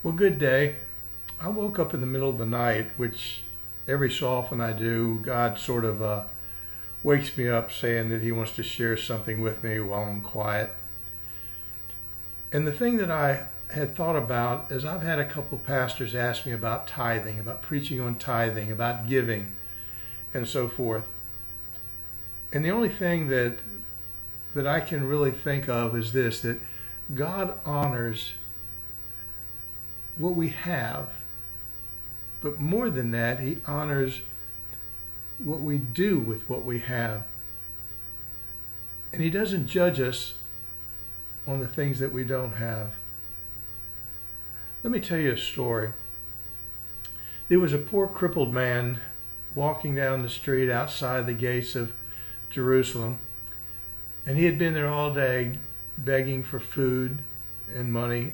Well, good day. I woke up in the middle of the night, which every so often I do. God sort of wakes me up saying that He wants to share something with me while I'm quiet. And the thing that I had thought about is I've had a couple pastors ask me about tithing, about preaching on tithing, about giving, and so forth. And the only thing that I can really think of is this, that God honors what we have, but more than that, He honors what we do with what we have. And He doesn't judge us on the things that we don't have. Let me tell you a story. There was a poor crippled man walking down the street outside the gates of Jerusalem, and he had been there all day begging for food and money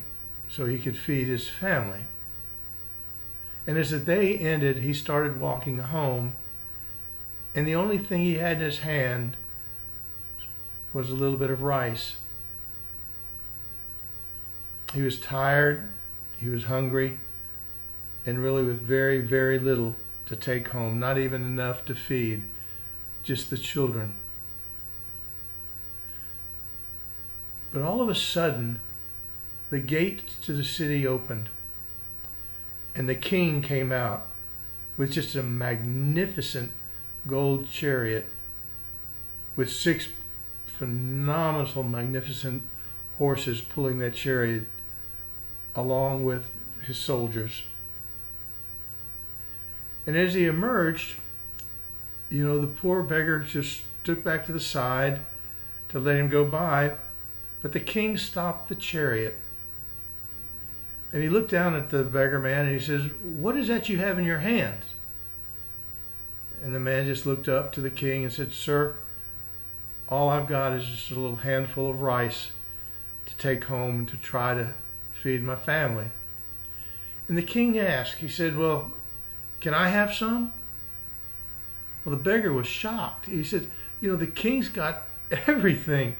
so he could feed his family. And as the day ended, he started walking home, and the only thing he had in his hand was a little bit of rice. He was tired, he was hungry, and really with very, very little to take home, not even enough to feed just the children. But all of a sudden, the gate to the city opened, and the king came out with just a magnificent gold chariot with 6 phenomenal, magnificent horses pulling that chariot along with his soldiers. And as he emerged, the poor beggar just stood back to the side to let him go by, but the king stopped the chariot. And he looked down at the beggar man and he says, "What is that you have in your hands?" And the man just looked up to the king and said, "Sir, all I've got is just a little handful of rice to take home and to try to feed my family." And the king asked, he said, "Well, can I have some?" Well, the beggar was shocked. He said, "The king's got everything.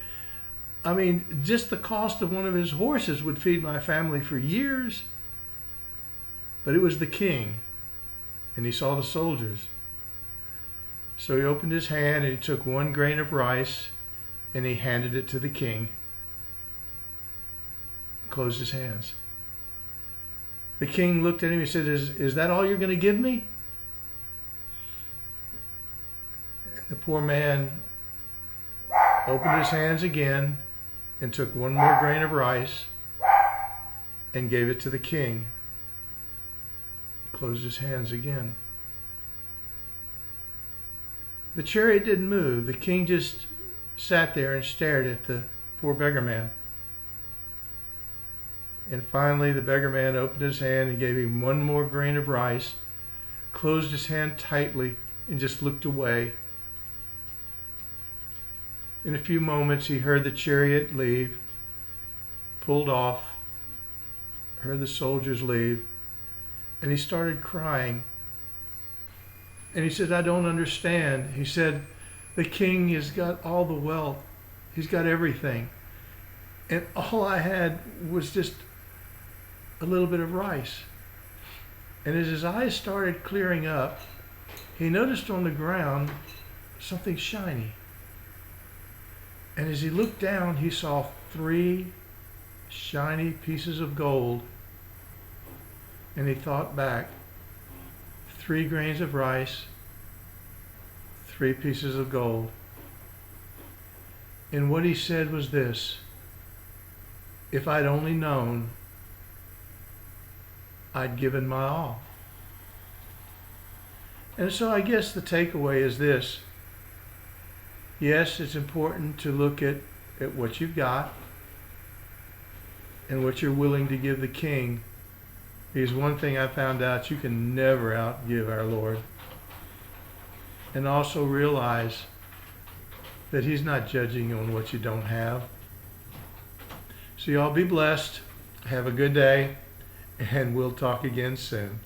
I mean, just the cost of one of his horses would feed my family for years." But it was the king, and he saw the soldiers. So he opened his hand and he took 1 grain of rice and he handed it to the king. Closed his hands. The king looked at him and said, Is that all you're going to give me?" The poor man opened his hands again and took 1 more grain of rice and gave it to the king. Closed his hands again. The chariot didn't move. The king just sat there and stared at the poor beggar man. And finally, the beggar man opened his hand and gave him 1 more grain of rice, closed his hand tightly, and just looked away. In a few moments, he heard the chariot leave, pulled off, heard the soldiers leave, and he started crying. And he said, "I don't understand." He said, "The king has got all the wealth. He's got everything. And all I had was just a little bit of rice." And as his eyes started clearing up, he noticed on the ground something shiny. And as he looked down, he saw 3 shiny pieces of gold. And he thought back, 3 grains of rice, 3 pieces of gold. And what he said was this: "If I'd only known, I'd given my all." And so I guess the takeaway is this. Yes, it's important to look at what you've got and what you're willing to give the king. Because one thing I found out, you can never outgive our Lord. And also realize that He's not judging you on what you don't have. So y'all be blessed. Have a good day. And we'll talk again soon.